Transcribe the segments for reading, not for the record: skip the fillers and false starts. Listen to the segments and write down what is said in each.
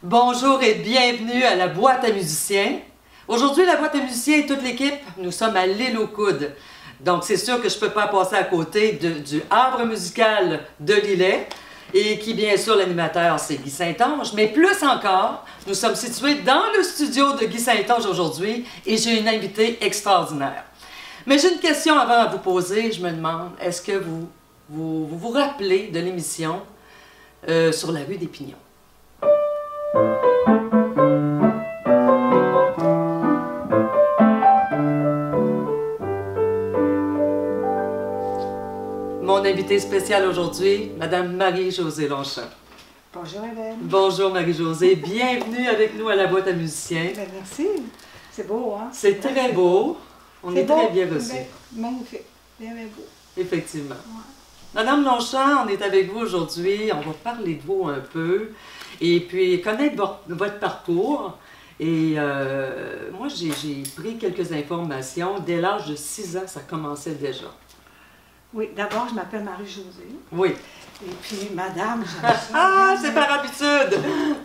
Bonjour et bienvenue à la boîte à musiciens. Aujourd'hui, la boîte à musiciens et toute l'équipe, nous sommes à l'île aux Coudes. Donc, c'est sûr que je ne peux pas passer à côté du havre musical de Lillet et qui, bien sûr, l'animateur, c'est Guy Saint-Onge. Mais plus encore, nous sommes situés dans le studio de Guy Saint-Onge aujourd'hui et j'ai une invitée extraordinaire. Mais j'ai une question avant à vous poser. Je me demande, est-ce que vous rappelez de l'émission sur la rue des Pignons? Mon invitée spéciale aujourd'hui, Madame Marie-Josée Longchamp. Bonjour Hélène. Bonjour Marie-Josée, bienvenue avec nous à la boîte à musiciens. Ben, merci, c'est beau, hein? C'est très beau, on est très bien reçus. Magnifique, bien beau. Effectivement. Ouais. Madame Longchamp, on est avec vous aujourd'hui, on va parler de vous un peu et puis connaître votre parcours. Et moi, j'ai pris quelques informations. Dès l'âge de 6 ans, ça commençait déjà. Oui, d'abord, je m'appelle Marie-Josée. Oui. Et puis, madame, j'aime ça. Ah, c'est par habitude!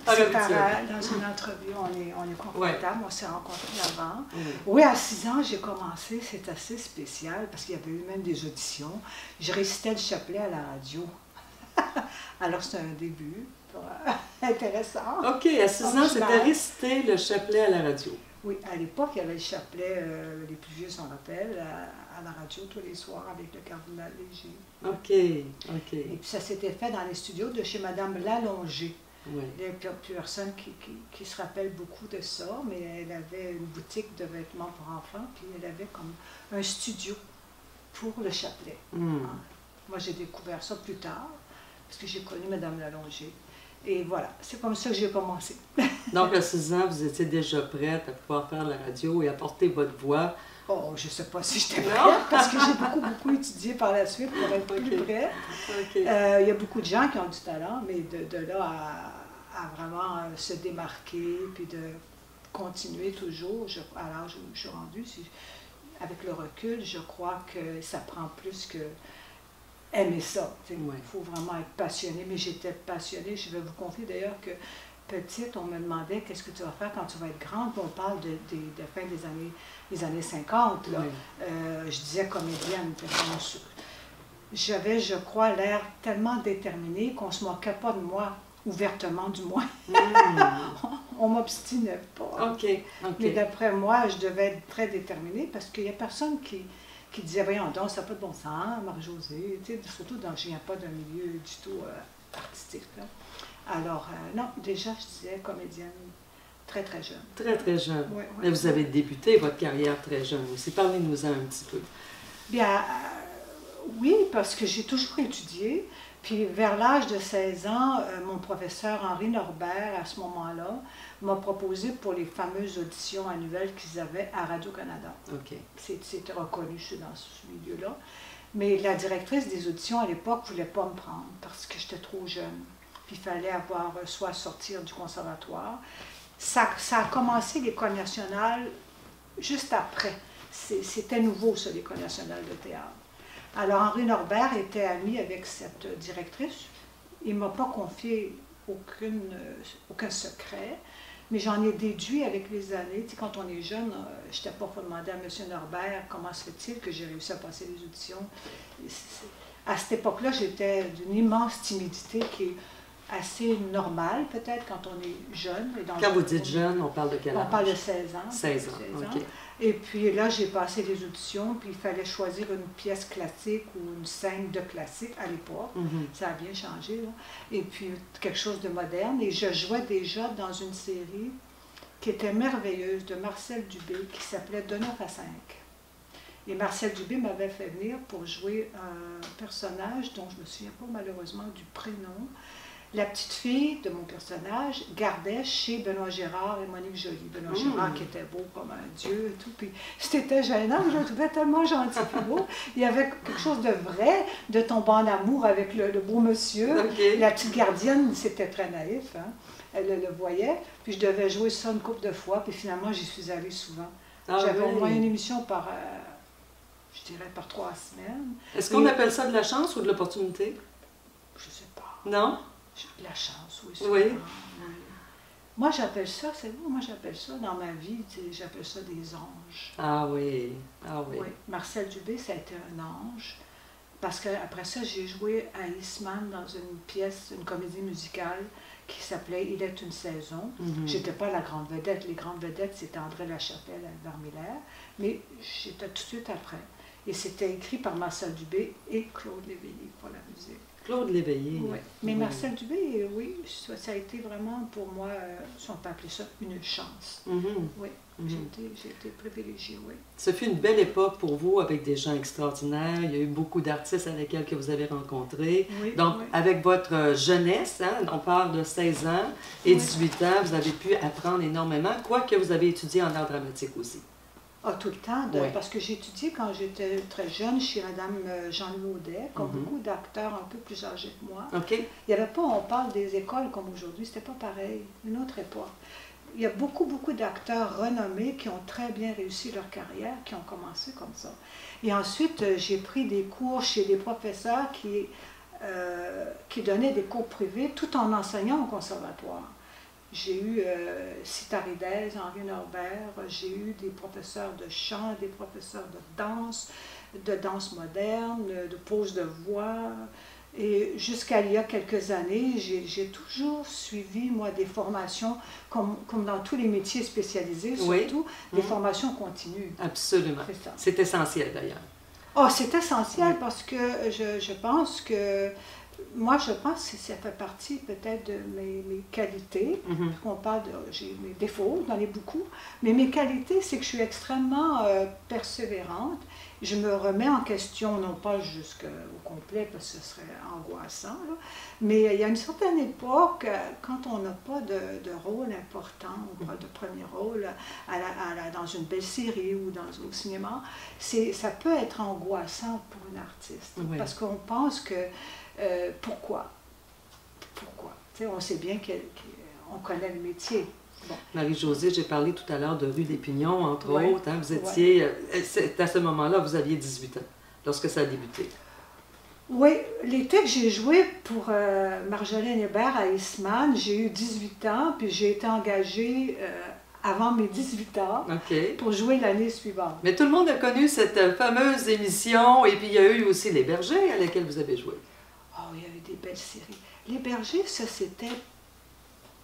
Par C'est habitude. dans une entrevue, on est confortable, Ouais. on s'est rencontrés avant. Oui. Oui, à 6 ans, j'ai commencé, c'est assez spécial, parce qu'il y avait eu même des auditions. Je récitais le chapelet à la radio. Alors, c'était un début intéressant. OK, à 6 ans, c'était réciter le chapelet à la radio. Oui, à l'époque, il y avait le chapelet, les plus vieux s'en rappellent, à la radio tous les soirs avec le cardinal Léger. OK, OK. Et puis ça s'était fait dans les studios de chez Madame Lalongé. Oui. Il y a plus personne qui se rappelle beaucoup de ça, mais elle avait une boutique de vêtements pour enfants, puis elle avait comme un studio pour le chapelet. Mm. Moi, j'ai découvert ça plus tard, parce que j'ai connu Madame Lalongé. Et voilà, c'est comme ça que j'ai commencé. Donc, à 6 ans, vous étiez déjà prête à pouvoir faire la radio et apporter votre voix. Oh, je ne sais pas si j'étais Non? prête, parce que j'ai beaucoup étudié par la suite pour être plus prête. OK. Il y a beaucoup de gens qui ont du talent, mais de là à vraiment se démarquer, puis de continuer toujours, à l'âge où je suis rendue, avec le recul, je crois que ça prend plus que aimer ça. Il faut vraiment être passionné, mais j'étais passionnée. Je vais vous confier d'ailleurs que petite, on me demandait qu'est-ce que tu vas faire quand tu vas être grande. On parle de fin des années 50. Là. Oui. Je disais comédienne. J'avais, je crois, l'air tellement déterminée qu'on ne se moquait pas de moi, ouvertement du moins. Mm. On ne m'obstinait pas. OK, OK. Mais d'après moi, je devais être très déterminée parce qu'il n'y a personne qui disait, voyons donc, ça n'a pas de bon sens, Marie-Josée, surtout dans, je ne viens pas d'un milieu du tout artistique. Là. Alors, non, déjà, je disais comédienne très, très jeune. Très, très jeune. Oui, oui. Mais vous avez débuté votre carrière très jeune aussi. Parlez-nous-en un petit peu. Bien, oui, parce que j'ai toujours étudié. Puis vers l'âge de 16 ans, mon professeur Henri Norbert, à ce moment-là, m'a proposé pour les fameuses auditions annuelles qu'ils avaient à Radio-Canada. OK. C'était reconnu dans ce milieu-là. Mais la directrice des auditions à l'époque ne voulait pas me prendre parce que j'étais trop jeune. Puis il fallait avoir soit sortir du conservatoire. Ça a commencé l'École nationale juste après. C'était nouveau, ça, l'École nationale de théâtre. Alors, Henri Norbert était ami avec cette directrice. Il ne m'a pas confié aucun secret, mais j'en ai déduit avec les années. Tu sais, quand on est jeune, je n'étais pas pour demander à M. Norbert comment se fait-il que j'ai réussi à passer les auditions. À cette époque-là, j'étais d'une immense timidité qui est assez normale, peut-être, quand on est jeune. Et Quand vous dites jeune, on parle de quel âge? On parle de 16 ans. 16 ans, OK. Et puis là, j'ai passé les auditions, puis il fallait choisir une pièce classique ou une scène de classique à l'époque. Mm-hmm. Ça a bien changé, là. Et puis quelque chose de moderne. Et je jouais déjà dans une série qui était merveilleuse de Marcel Dubé, qui s'appelait De 9 à 5. Et Marcel Dubé m'avait fait venir pour jouer un personnage dont je ne me souviens pas malheureusement du prénom. La petite fille de mon personnage gardait chez Benoît Gérard et Monique Joly. Benoît Gérard qui était beau comme un dieu et tout. Puis c'était gênant, je le trouvais tellement gentil et beau. Il y avait quelque chose de vrai, de tomber en amour avec le beau monsieur. Okay. La petite gardienne, c'était très naïf. Hein? Elle le voyait. Puis je devais jouer ça une couple de fois. Puis finalement, j'y suis allée souvent. Ah, j'avais oui. au moins une émission par, je dirais, par 3 semaines. Est-ce qu'on appelle ça de la chance ou de l'opportunité? Je sais pas. Non? La chance, oui. Oui. Moi, j'appelle ça, c'est vous, moi j'appelle ça, dans ma vie, j'appelle ça des anges. Ah oui, ah oui. Oui, Marcel Dubé, ça a été un ange. Parce qu'après ça, j'ai joué à Eastman dans une pièce, une comédie musicale qui s'appelait Il est une saison. J'étais pas la grande vedette. Les grandes vedettes, c'était André Lachapelle et Albert Miller. Mais j'étais tout de suite après. Et c'était écrit par Marcel Dubé et Claude Léveillé pour la musique. Claude Léveillé. Oui. Mais Marcel Dubé, oui, ça a été vraiment pour moi, si on peut appeler ça, une chance. Oui, j'ai été privilégiée, oui. Ce fut une belle époque pour vous avec des gens extraordinaires. Il y a eu beaucoup d'artistes avec lesquels que vous avez rencontrés. Oui, donc, avec votre jeunesse, hein, on parle de 16 ans et 18 ans, vous avez pu apprendre énormément, quoique vous avez étudié en art dramatique aussi. Ah, tout le temps, parce que j'ai étudié quand j'étais très jeune chez Mme Jean-Louis Audet, comme beaucoup d'acteurs un peu plus âgés que moi. Il n'y avait pas, on parle des écoles comme aujourd'hui, c'était pas pareil, une autre époque. Il y a beaucoup d'acteurs renommés qui ont très bien réussi leur carrière, qui ont commencé comme ça. Et ensuite, j'ai pris des cours chez des professeurs qui donnaient des cours privés tout en enseignant au conservatoire. J'ai eu Citaridez, Henri Norbert, j'ai eu des professeurs de chant, des professeurs de danse moderne, de pose de voix. Et jusqu'à il y a quelques années, j'ai toujours suivi, moi, des formations, comme dans tous les métiers spécialisés, surtout, des formations continues. Absolument. C'est essentiel, d'ailleurs. Oh, c'est essentiel parce que je pense que... Moi, je pense que ça fait partie peut-être de mes qualités. On parle de... J'ai mes défauts, j'en ai beaucoup. Mais mes qualités, c'est que je suis extrêmement persévérante. Je me remets en question, non pas jusqu'au complet, parce que ce serait angoissant, là. Mais il y a une certaine époque, quand on n'a pas de rôle important, ou pas de premier rôle, dans une belle série ou au cinéma, ça peut être angoissant pour une artiste. Parce qu'on pense que... pourquoi? On sait bien qu'on connaît le métier. Bon. Marie-Josée, j'ai parlé tout à l'heure de Rue des Pignons, entre autres. Hein, vous étiez, à ce moment-là, vous aviez 18 ans, lorsque ça a débuté. Oui, l'été que j'ai joué pour Marjolaine Hébert à Eastman, j'ai eu 18 ans, puis j'ai été engagée avant mes 18 ans pour jouer l'année suivante. Mais tout le monde a connu cette fameuse émission, et puis il y a eu aussi Les Bergers à laquelle vous avez joué. Oh, il y avait des belles séries. Les Bergers, ça c'était...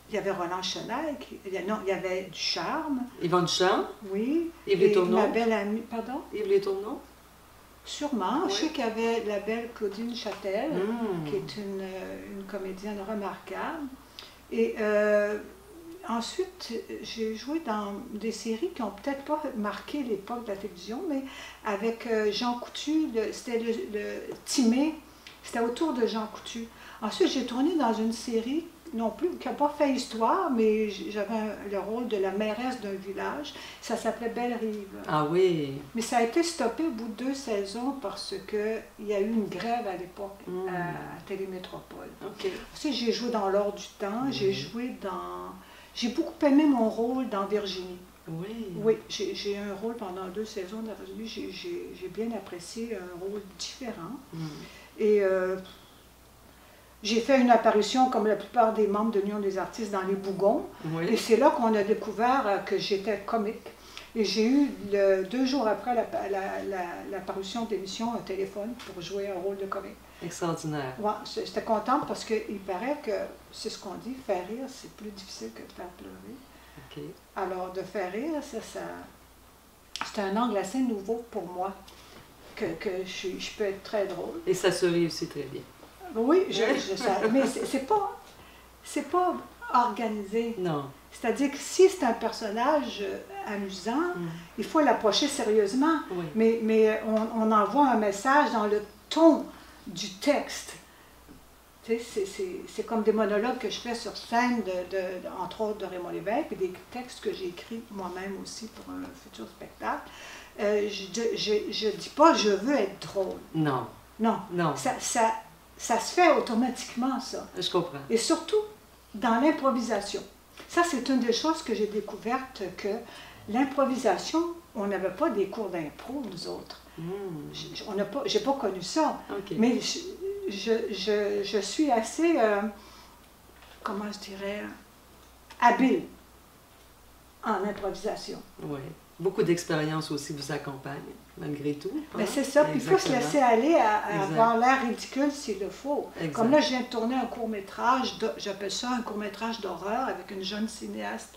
Il y avait Roland Chenel, il y avait Ducharme. Yvonne Ducharme? Oui. Yves Letourneau? Ma belle amie, pardon? Yves Letourneau? Sûrement. Je sais qu'il y avait la belle Claudine Châtel, qui est une comédienne remarquable. Et ensuite, j'ai joué dans des séries qui n'ont peut-être pas marqué l'époque de la télévision, mais avec Jean Coutu, c'était le Timé, c'était autour de Jean Coutu. Ensuite, j'ai tourné dans une série non plus, qui n'a pas fait histoire, mais j'avais le rôle de la mairesse d'un village. Ça s'appelait Belle-Rive. Ah oui! Mais ça a été stoppé au bout de 2 saisons parce qu'il y a eu une grève à l'époque à Télémétropole. Ensuite, j'ai joué dans L'Or du temps, j'ai joué dans... J'ai beaucoup aimé mon rôle dans Virginie. Oui. Oui, j'ai eu un rôle pendant 2 saisons dans Virginie. J'ai bien apprécié un rôle différent. Et j'ai fait une apparition, comme la plupart des membres de l'Union des artistes, dans Les Bougons. Et c'est là qu'on a découvert que j'étais comique. Et j'ai eu, 2 jours après l'apparition de l'émission, un téléphone pour jouer un rôle de comique. Extraordinaire. Ouais, j'étais contente parce qu'il paraît que, c'est ce qu'on dit, faire rire, c'est plus difficile que de faire pleurer. Alors, de faire rire, c'est un angle assez nouveau pour moi, que je peux être très drôle. Et ça se réussit très bien. Oui, mais c'est pas organisé. Non. C'est-à-dire que si c'est un personnage amusant, il faut l'approcher sérieusement. Mais on envoie un message dans le ton du texte. Tu sais, c'est comme des monologues que je fais sur scène, entre autres de Raymond Lévesque, et des textes que j'ai écrits moi-même aussi pour un futur spectacle. Je dis pas « je veux être drôle ». Non. Non. Non. Ça se fait automatiquement, ça. Je comprends. Et surtout, dans l'improvisation. Ça, c'est une des choses que j'ai découvertes, que l'improvisation, on n'avait pas des cours d'impro, nous autres. J'ai pas connu ça. Mais je suis assez, comment je dirais, habile en improvisation. Oui. Beaucoup d'expérience aussi vous accompagne, malgré tout. Ben c'est ça, puis il faut se laisser aller à avoir l'air ridicule s'il le faut. Exact. Comme là, je viens de tourner un court-métrage, j'appelle ça un court-métrage d'horreur avec une jeune cinéaste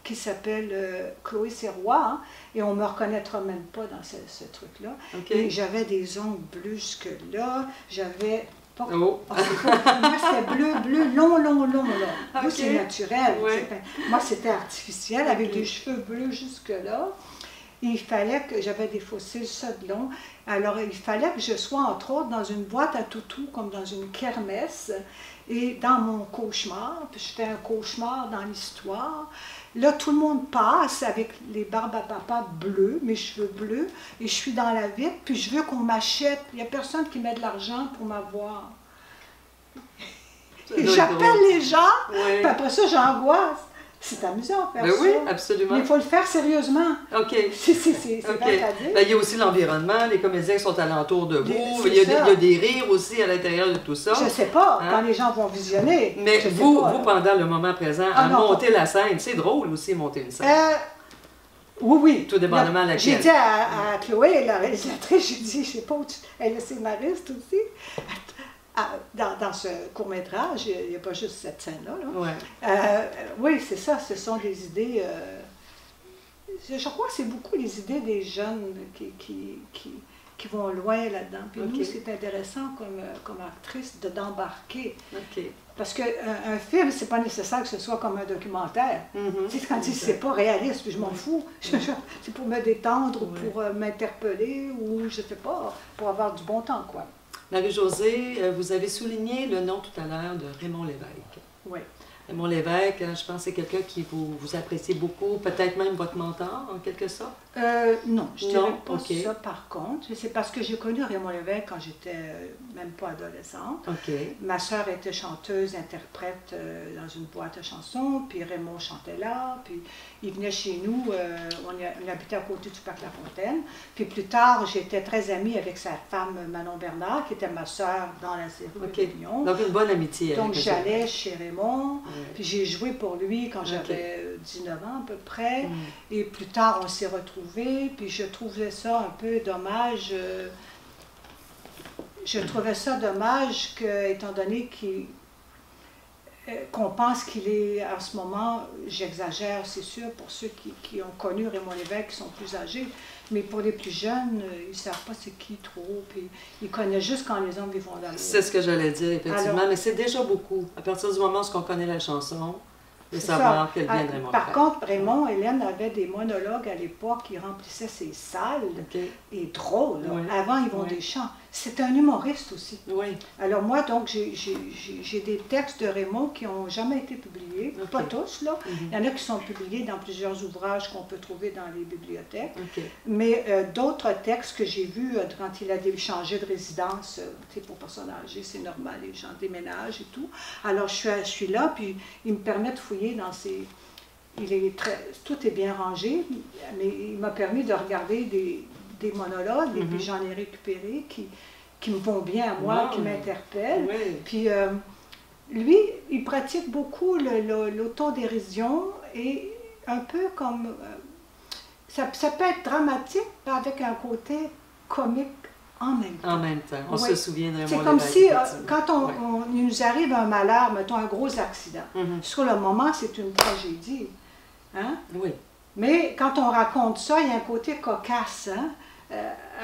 qui s'appelle Chloé Sirois, hein, et on ne me reconnaîtra même pas dans ce truc-là. Okay. Et j'avais des ongles bleus jusque-là, j'avais... Pas... Oh. Moi, c'était bleu, long. Là. Okay. C'est naturel. Ouais. Moi, c'était artificiel, avec des cheveux bleus jusque-là. Et il fallait que j'avais des fossiles ça de long. Alors, il fallait que je sois, entre autres, dans une boîte à toutous, comme dans une kermesse. Et dans mon cauchemar, puis je fais un cauchemar dans l'histoire. Là, tout le monde passe avec les barbes à papa bleues, mes cheveux bleus, et je suis dans la vitre, puis je veux qu'on m'achète. Il n'y a personne qui met de l'argent pour m'avoir. Et j'appelle les gens, oui. Puis après ça, j'angoisse. C'est amusant de faire ça. Oui, absolument. Mais il faut le faire sérieusement. OK. C'est okay. à dire. Ben, il y a aussi l'environnement, les comédiens sont alentour de vous, il y a des rires aussi à l'intérieur de tout ça. Je ne sais pas, quand les gens vont visionner. Mais vous, pendant le moment présent, à monter la scène, c'est drôle aussi, monter une scène. Oui. Tout dépendamment de laquelle. J'ai dit à Chloé, la réalisatrice, j'ai dit, je ne sais pas, elle est scénariste aussi. Dans ce court-métrage, il n'y a pas juste cette scène-là. Là. Ouais. Oui, c'est ça, ce sont des idées... je crois que c'est beaucoup les idées des jeunes qui vont loin là-dedans. Puis nous, c'est intéressant comme actrice d'embarquer. Parce qu'un film, c'est pas nécessaire que ce soit comme un documentaire. Tu sais, quand tu dis c'est pas réaliste, puis je m'en fous. C'est pour me détendre, ou pour m'interpeller, ou je sais pas, pour avoir du bon temps, quoi. Marie-Josée, vous avez souligné le nom tout à l'heure de Raymond Lévesque. Oui. Raymond Lévesque, je pense que c'est quelqu'un qui vous apprécie beaucoup, peut-être même votre mentor, en quelque sorte? Non, je ne dirais pas ça, par contre. C'est parce que j'ai connu Raymond Lévesque quand j'étais même pas adolescente. Ma sœur était chanteuse, interprète dans une boîte à chansons, puis Raymond chantait là, puis il venait chez nous, on habitait à côté du parc La Fontaine. Puis plus tard, j'étais très amie avec sa femme Manon Bernard, qui était ma sœur dans la série Rébellion. Donc une bonne amitié. Donc j'allais chez Raymond. Puis j'ai joué pour lui quand j'avais 19 ans à peu près. Et plus tard, on s'est retrouvés. Puis je trouvais ça un peu dommage. Je trouvais ça dommage que, étant donné qu'on pense qu'il est, en ce moment, j'exagère, c'est sûr, pour ceux qui ont connu Raymond Lévesque, qui sont plus âgés, mais pour les plus jeunes, ils ne savent pas c'est qui trop, puis ils connaissent juste quand les hommes ils vont dans le... C'est ce que j'allais dire, effectivement, mais c'est déjà beaucoup. À partir du moment où on connaît la chanson, de savoir qu'elle vient de Raymond Par Lévesque. contre, Raymond, Hélène avait des monologues à l'époque qui remplissaient ses salles, et drôles. Avant, ils vont des chants. C'est un humoriste aussi. Alors moi, donc, j'ai des textes de Raymond qui n'ont jamais été publiés, pas tous, là. Il y en a qui sont publiés dans plusieurs ouvrages qu'on peut trouver dans les bibliothèques. Mais d'autres textes que j'ai vus quand il a changé de résidence, pour personnes âgées, c'est normal, les gens déménagent et tout. Alors je suis là, puis il me permet de fouiller dans ces... Tout est bien rangé, mais il m'a permis de regarder des monologues, et puis j'en ai récupéré qui me vont bien à moi, qui m'interpellent. Puis lui, il pratique beaucoup l'autodérision, et un peu comme... ça peut être dramatique, mais avec un côté comique en même temps. En même temps, on se souvient de Raymond C'est comme Lévesque, si, quand il nous arrive un malheur, mettons un gros accident, sur le moment, c'est une tragédie. Hein? Mais quand on raconte ça, il y a un côté cocasse. Hein?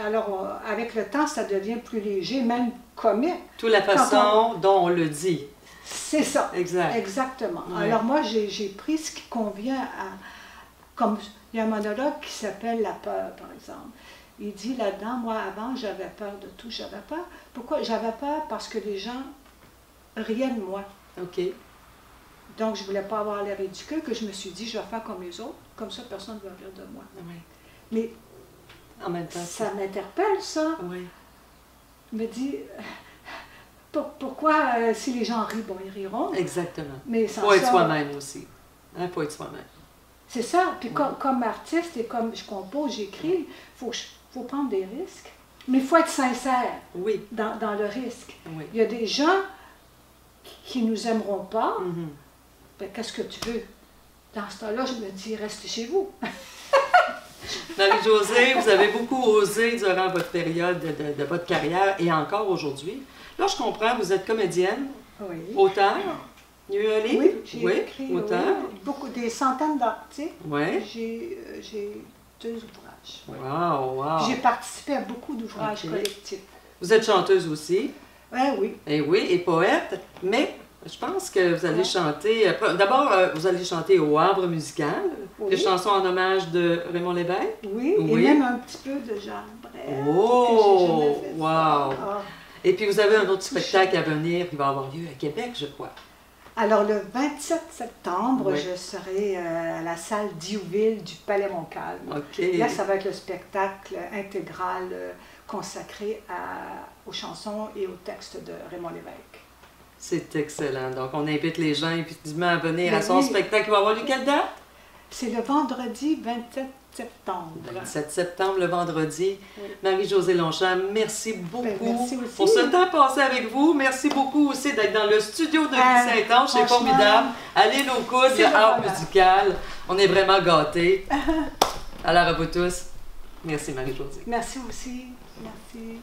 Alors, avec le temps, ça devient plus léger, même comique. Toute la façon dont on le dit. C'est ça. Exactement. Alors moi, j'ai pris ce qui convient à... Comme il y a un monologue qui s'appelle « La peur », par exemple. Il dit là-dedans, moi, avant, j'avais peur de tout. J'avais peur. Pourquoi? J'avais peur parce que les gens riaient de moi. Donc, je ne voulais pas avoir l'air ridicule, que je me suis dit, je vais faire comme les autres, comme ça, personne ne va rire de moi. Mais en même temps, ça m'interpelle, ça. Je me dis, pourquoi, si les gens rient, bon, ils riront. Exactement. Mais sans faut être soi-même aussi. Il faut être soi-même. C'est ça. Puis comme artiste et comme je compose, j'écris, il faut prendre des risques. Mais il faut être sincère dans le risque. Il y a des gens qui ne nous aimeront pas. Ben, qu'est-ce que tu veux? Dans ce temps-là, je me dis, restez chez vous. Marie-Josée, vous avez beaucoup osé durant votre période de votre carrière et encore aujourd'hui. Là, je comprends, vous êtes comédienne, Oui. auteur. Il y a eu un livre? Oui, j'ai écrit auteur. beaucoup, des centaines d'articles. Oui. J'ai 2 ouvrages. Oui. Wow, wow. J'ai participé à beaucoup d'ouvrages Ok. collectifs. Vous êtes chanteuse aussi. Oui. Et oui, et poète, mais je pense que vous allez chanter. D'abord, vous allez chanter au Havre musical, Oui. des chansons en hommage de Raymond Lévesque. Oui, Oui. et même un petit peu de Jean Brel. Oh, que j'ai jamais fait wow. ça. Ah. Et puis vous avez un autre spectacle à venir qui va avoir lieu à Québec, je crois. Alors, le 27 septembre, Oui. je serai à la salle Diouville du Palais Montcalm. OK. Là, ça va être le spectacle intégral consacré aux chansons et aux textes de Raymond Lévesque. C'est excellent. Donc, on invite les gens effectivement à venir à Mais son oui. spectacle qui va avoir lieu quelle date? C'est le vendredi 27 septembre. 27 septembre, le vendredi. Oui. Marie-Josée Longchamp, merci beaucoup merci aussi. pour ce temps passé avec vous. Merci beaucoup aussi d'être dans le studio de Guy Saint-Onge. C'est franchement, formidable. Allez nos coudes, c'est le le art bonheur. musical. On est vraiment gâtés. Alors à vous tous. Merci Marie-Josée. Merci aussi. Merci.